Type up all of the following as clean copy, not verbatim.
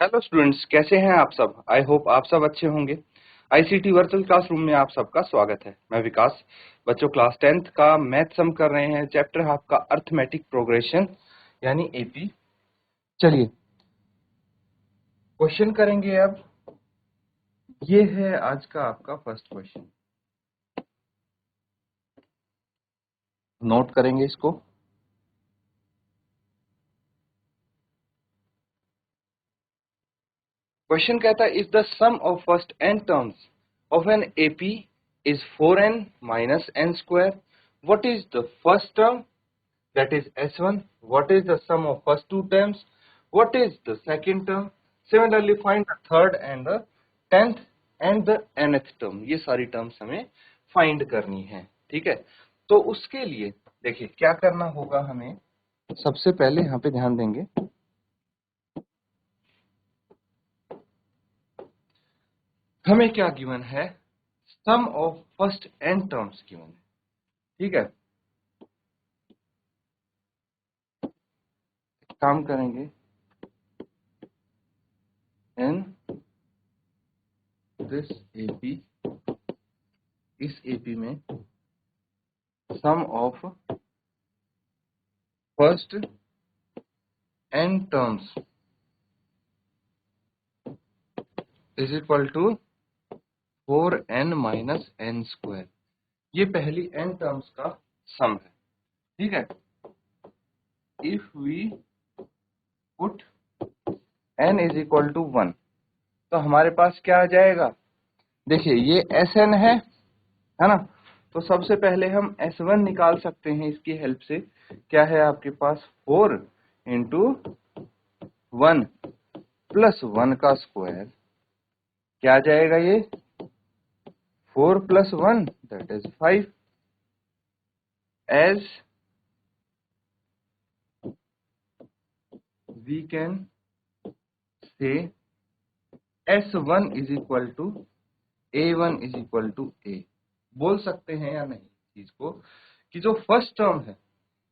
Hello students, कैसे हैं आप सब। आई होप आप सब अच्छे होंगे। आईसीटी वर्चुअल क्लासरूम में आप सबका स्वागत है। मैं विकास। बच्चों, क्लास 10th का मैथ सम कर रहे हैं, चैप्टर आपका अर्थमेटिक प्रोग्रेशन यानी एपी। चलिए क्वेश्चन करेंगे अब। ये है आज का आपका फर्स्ट क्वेश्चन, नोट करेंगे इसको। क्वेश्चन कहता है, if the sum of first n terms of an AP is 4n minus n square, what is the first term, that is S1? What is the sum of first two terms? What is the second term? Similarly, find the third and the 10th and the nth term. ये सारी terms हमें find करनी है। ठीक है, तो उसके लिए देखिए क्या करना होगा हमें। सबसे पहले यहाँ पे ध्यान देंगे, हमें क्या गिवन है, sum of first n terms given है। ठीक है, काम करेंगे n दिस AP, इस AP में sum of first n terms is equal to 4n minus n square. ये पहली n टर्म्स का सम है। ठीक है, if we put n is equal to 1 तो हमारे पास क्या आ जाएगा। देखिए ये Sn है ना, तो सबसे पहले हम S1 निकाल सकते हैं इसकी हेल्प से। क्या है आपके पास, 4 इंटू 1 प्लस 1 का स्क्वायर। क्या आ जाएगा ये, 4 plus 1 that is 5। As we can say S1 is equal to A1 is equal to A। बोल सकते हैं या नहीं चीज को, कि जो फर्स्ट टर्म है,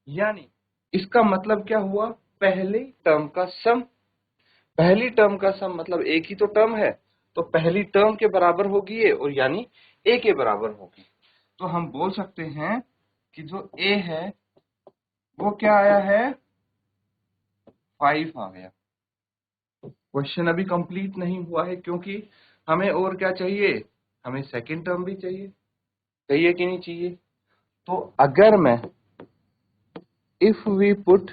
यानी इसका मतलब क्या हुआ, पहले टर्म का सम। पहली टर्म का सम मतलब एक ही तो टर्म है, तो पहली टर्म के बराबर होगी ये, और यानी A के बराबर होगी। तो हम बोल सकते हैं कि जो A है वो क्या आया है, 5 आ गया। क्वेश्चन अभी कंप्लीट नहीं हुआ है, क्योंकि हमें और क्या चाहिए, हमें सेकंड टर्म भी चाहिए। चाहिए कि नहीं चाहिए। तो अगर मैं if we put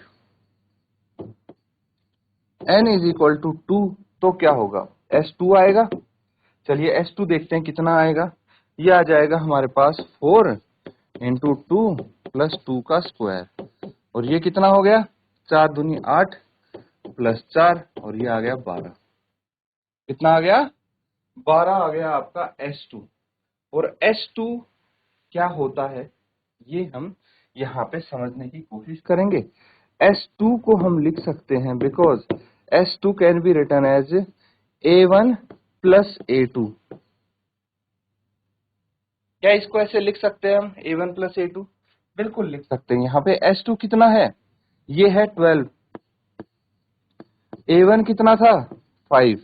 n is equal to 2 तो क्या होगा, S2 आएगा। चलिए S2 देखते हैं कितना आएगा। ये आ जाएगा हमारे पास 4 इंटू 2 प्लस 2 का स्क्वायर, और ये कितना हो गया, 4 दूनी 8 प्लस 4, और ये आ गया 12। कितना आ गया, 12 आ गया आपका S2। और S2 क्या होता है ये हम यहाँ पे समझने की कोशिश करेंगे। S2 को हम लिख सकते हैं, because S2 can be written as A1 plus A2। क्या इसको ऐसे लिख सकते हैं हम, A1 प्लस A2? बिल्कुल लिख सकते हैं। यहाँ पे S2 कितना है, ये है 12। A1 कितना था, 5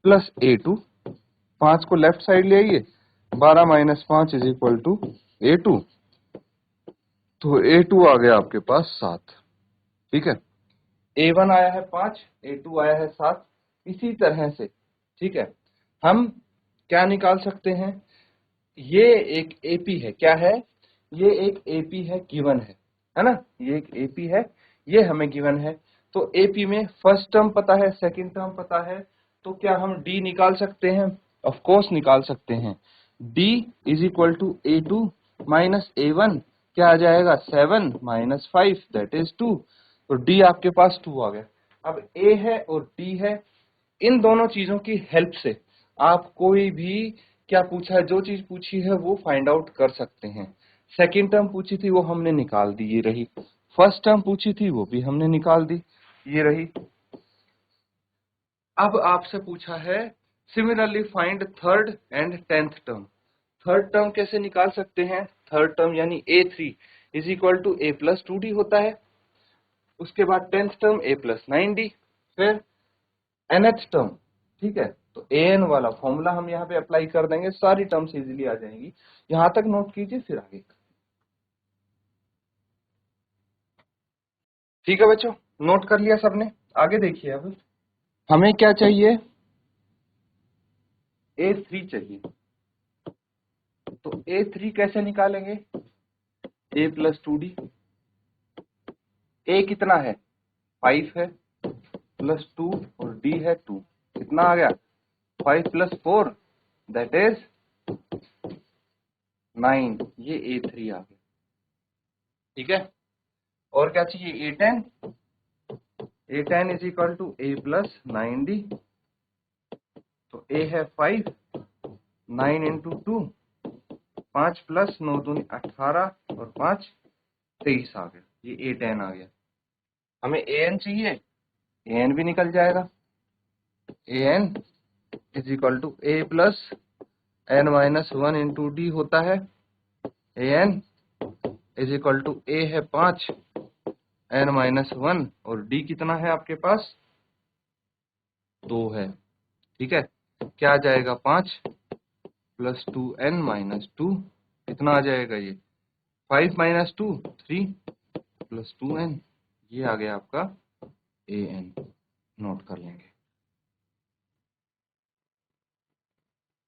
प्लस A2, 5 को लेफ्ट साइड ले आइए, 12 minus 5 is equal to A2। तो A2 आ गया आपके पास 7। ठीक है, A1 आया है 5, A2 आया है 7। इसी तरह से ठीक है, हम क्या निकाल सकते हैं, ये एक एपी है। क्या है, ये एक एपी है, गिवन है ना, ये एक एपी है, ये हमें गिवन है। तो एपी में फर्स्ट टर्म पता है, सेकंड टर्म पता है, तो क्या हम डी निकाल सकते हैं, ऑफ कोर्स निकाल सकते हैं। D is equal to A2 minus A1, क्या आ जाएगा, 7 माइनस 5 दैट इज 2। तो डी आपके पास 2 आ गया। अब ए है और डी है, इन दोनों चीजों की हेल्प से आप कोई भी क्या पूछा है, जो चीज पूछी है वो फाइंड आउट कर सकते हैं। सेकंड टर्म पूछी थी वो हमने निकाल दी, ये रही। फर्स्ट टर्म पूछी थी वो भी हमने निकाल दी, ये रही। अब आपसे पूछा है similarly find third and 10th term. Third term कैसे निकाल सकते हैं, थर्ड टर्म यानी A3 is equal to A plus 2D होता है। उसके बाद 10th term A plus 9D, फिर nth टर्म, ठीक है। तो an वाला फॉर्मूला हम यहाँ पे अप्लाई कर देंगे, सारी टर्म्स इजीली आ जाएंगी। यहां तक नोट कीजिए, फिर आगे। ठीक है बच्चों, नोट कर लिया सबने? आगे देखिए, अब हमें क्या चाहिए, A3 चाहिए। तो A3 कैसे निकालेंगे, A प्लस 2D। A कितना है, 5 है, प्लस 2 और D है 2, कितना आ गया, 5 प्लस 4 दैट इज 9। ये A3 आ गया, ठीक है। और क्या चाहिए, A10। A10 is equal to A plus 9D। तो A है 5, 9 इंटू 2, 5 प्लस 9 दूनी 18 और 5 23 आ गया। ये A10 आ गया। हमें AN चाहिए, AN भी निकल जाएगा। AN is equal to A plus N minus 1 into D होता है। AN is equal to A है 5, N माइनस 1 और D कितना है आपके पास, 2 है, ठीक है। क्या आ जाएगा, 5 प्लस 2N माइनस 2, कितना आ जाएगा ये, 5 माइनस 2 3 प्लस 2N। ये आ गया आपका AN, नोट कर लेंगे।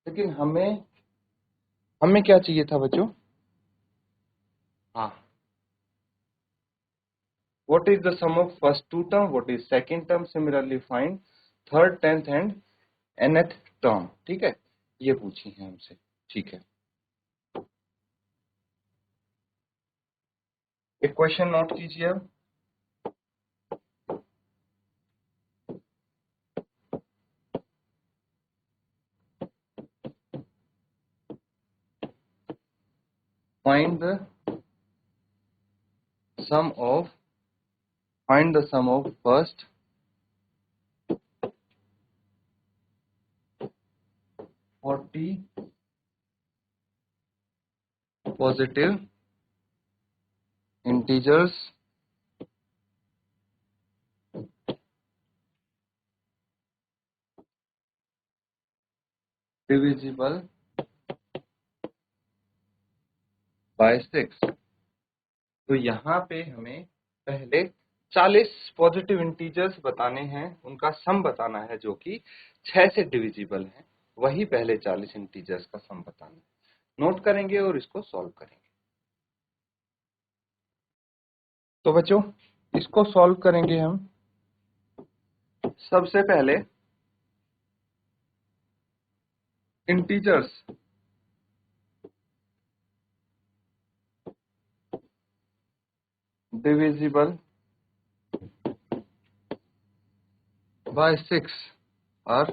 लेकिन हमें क्या चाहिए था बच्चों, हाँ, what is the sum of first two term, what is second term, similarly find third, 10th and nth term, ठीक है। ये पूछी है हमसे, ठीक है। एक क्वेश्चन नोट कीजिए अब। find the sum of first 40 positive integers divisible by 6। तो यहाँ पे हमें पहले 40 पॉजिटिव इंटीजर्स बताने हैं, उनका सम बताना है जो कि 6 से डिविजिबल है। वही पहले 40 इंटीजर्स का सम बताना है। नोट करेंगे और इसको सॉल्व करेंगे। तो बच्चों, इसको सॉल्व करेंगे हम। सबसे पहले इंटीजर्स डिविजिबल बाय 6 और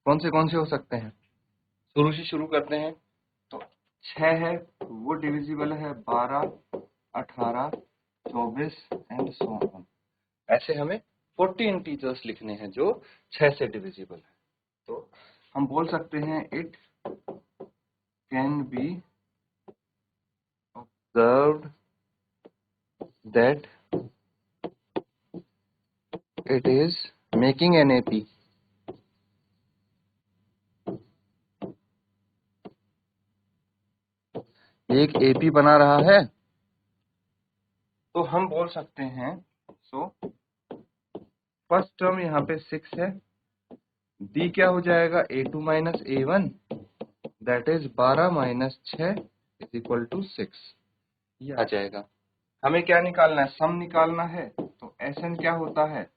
कौन से हो सकते हैं, शुरू से शुरू करते हैं। तो 6 है, वो डिविजिबल है 12, 18, 24 एंड सो ऑन। ऐसे हमें 40 इंटीजर्स लिखने हैं जो 6 से डिविजिबल है। तो हम बोल सकते हैं it can be observed that it is making an AP. एक एपी बना रहा है। तो हम बोल सकते हैं, सो फर्स्ट टर्म यहाँ पे 6 है, डी क्या हो जाएगा, A2 minus A1 that is 12 minus 6 is equal to 6। ये आ जाएगा। हमें क्या निकालना है, सम निकालना है। तो Sn क्या होता है,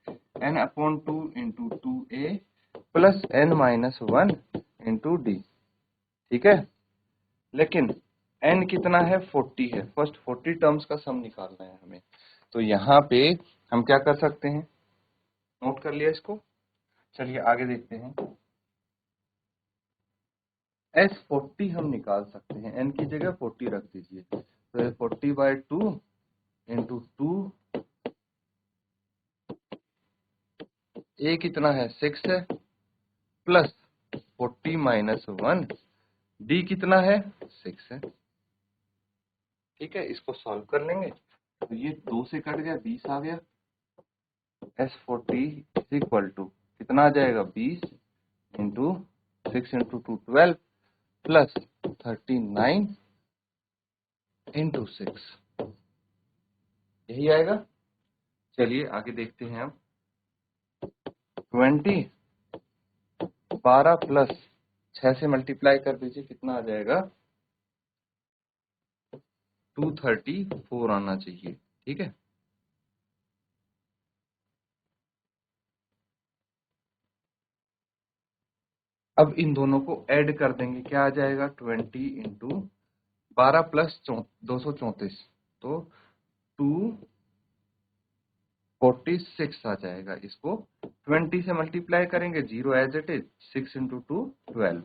n upon 2 into 2a plus n minus 1 into D, ठीक है। लेकिन n कितना है, 40 है। फर्स्ट 40 टर्म्स का सम निकालना है हमें। तो यहाँ पे हम क्या कर सकते हैं, नोट कर लिया इसको। चलिए आगे देखते हैं। S40 हम निकाल सकते हैं, n की जगह 40 रख दीजिए। तो 40 बाई 2 इंटू 2, a कितना है, 6 है, प्लस 40 माइनस 1, डी कितना है, 6 है, ठीक है। इसको सॉल्व कर लेंगे। तो ये 2 से कट गया, 20 आ गया। S40 इज इक्वल टू कितना आ जाएगा 20 इंटू 6 इंटू 2 12 प्लस 39 इंटू 6, यही आएगा। चलिए आगे देखते हैं हम। 20 12 प्लस 6 से मल्टीप्लाई कर दीजिए, कितना आ जाएगा 234 आना चाहिए। ठीक है, अब इन दोनों को ऐड कर देंगे, क्या आ जाएगा 20 इंटू 12 प्लस 234, तो 246 आ जाएगा। इसको 20 से मल्टीप्लाई करेंगे, 0 as it is, 6 into 2 12,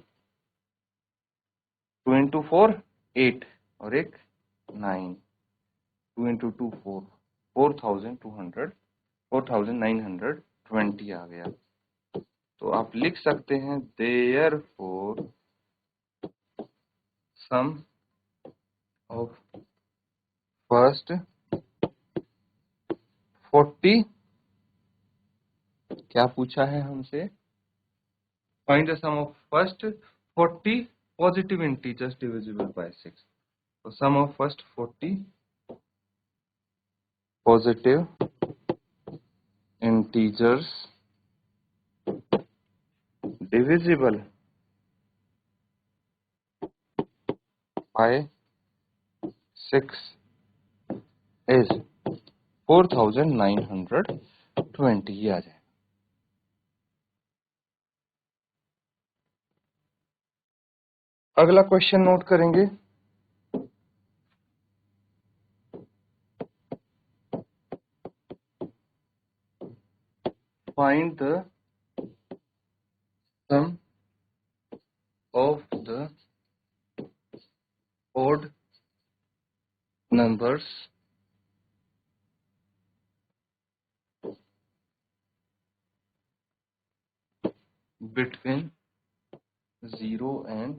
2 into 4 8 और एक 9, 2 इंटू 2 4, 4920 आ गया। तो आप लिख सकते हैं देयरफॉर सम ऑफ फर्स्ट 40, क्या पूछा है हमसे, find the sum of first 40 positive integers divisible by 6। तो sum of first 40 positive integers divisible by 6 is 4920, ये आ जाए। अगला क्वेश्चन नोट करेंगे। Find the sum of the odd numbers between 0 and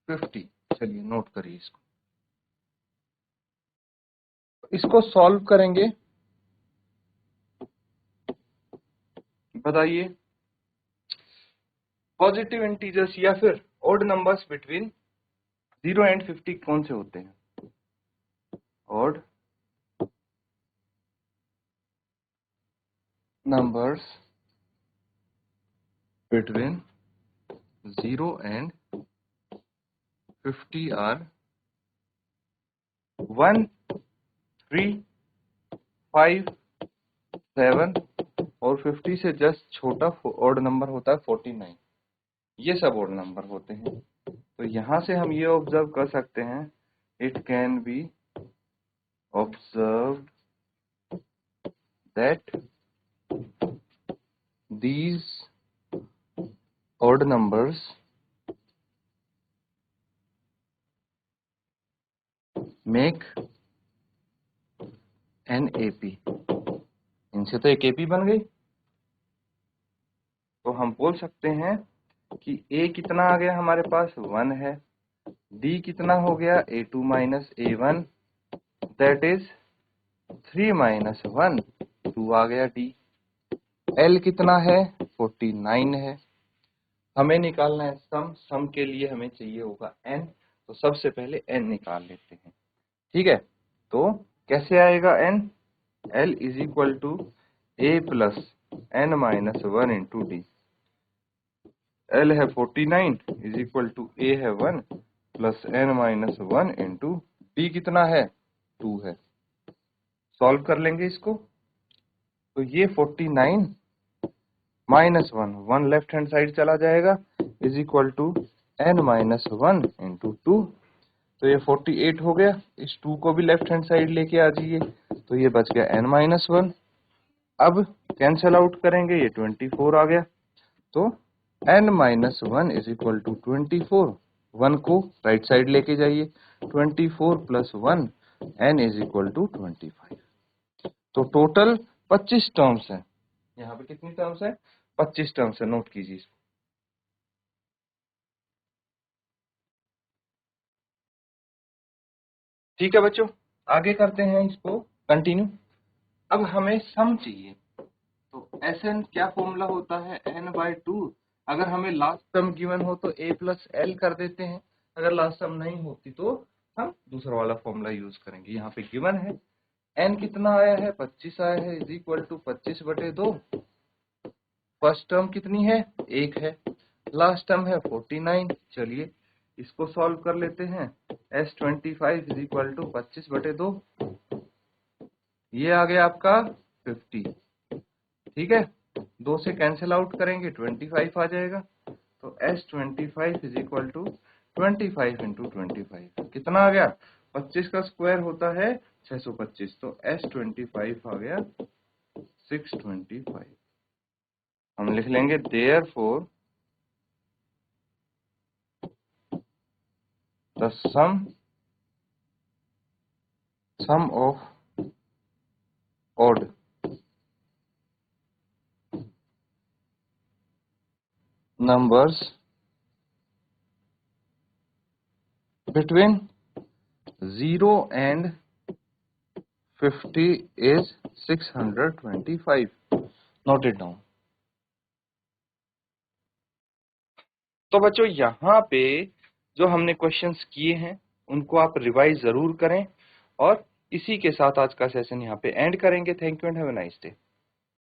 50। चलिए नोट करिए इसको, इसको सॉल्व करेंगे। बताइए पॉजिटिव इंटीजर्स या फिर ओड नंबर्स बिटवीन 0 एंड 50 कौन से होते हैं? Odd numbers between 0 and 50 are 1 3 5 7 और 50 से जस्ट छोटा ओड नंबर होता है 49। ये सब ओड नंबर होते हैं। तो यहां से हम ये ऑब्जर्व कर सकते हैं, it can be observed that these odd numbers make an AP। इनसे तो एक AP बन गई। तो हम बोल सकते हैं कि A कितना आ गया हमारे पास 1 है, D कितना हो गया A2 minus A1, that is 3 minus 1 2 आ गया D। L कितना है 49 है। हमें निकालना है सम के लिए हमें चाहिए होगा N, तो सबसे पहले N निकाल लेते हैं। ठीक है, तो कैसे आएगा N? L is equal to A plus N minus 1 into D. L है 49 इज इक्वल टू A है 1 plus N minus 1 into D कितना है 2 है। सॉल्व कर लेंगे इसको, तो ये 49 माइनस 1 लेफ्ट हैंड साइड चला जाएगा, is equal to N minus 1 into 2। तो ये 48 हो गया। इस 2 को भी लेफ्ट हैंड साइड लेके आ जाइए, तो ये बच गया N माइनस 1। अब कैंसल आउट करेंगे, ये 24 आ गया। तो N minus 1 is equal to 24। 1 को राइट साइड लेके जाइए, 24 plus 1 N is equal to 25। तो टोटल 25 टर्म्स है। यहाँ पे कितनी टर्म्स है? 25 टर्म्स है। नोट कीजिए इसको। ठीक है बच्चों, आगे करते हैं इसको कंटिन्यू। अब हमें सम चाहिए, तो Sn क्या फॉर्मूला होता है, n/2। अगर हमें लास्ट टर्म गिवन हो तो a प्लस एल कर देते हैं, अगर लास्ट टर्म नहीं होती तो हम दूसरा वाला फॉर्मूला यूज करेंगे। यहाँ पे गिवन है n कितना आया है, 25 आया है, is equal to 25/2। First term कितनी है, 1 है, लास्ट टर्म है 49। चलिए इसको सॉल्व कर लेते हैं। S25 इज इक्वल टू 25/2, ये आ गया आपका 50। ठीक है, 2 से कैंसिल आउट करेंगे 25 आ जाएगा। तो S25 is equal to 25 into 25 कितना आ गया, 25 का स्क्वायर होता है 625, तो S25 आ गया 625। हम लिख लेंगे therefore the sum of odd numbers between 0 and 50 is 625। Note it down। तो बच्चों यहाँ पे जो हमने क्वेश्चंस किए हैं उनको आप रिवाइज जरूर करें, और इसी के साथ आज का सेशन यहाँ पे एंड करेंगे। Thank you and have a nice day.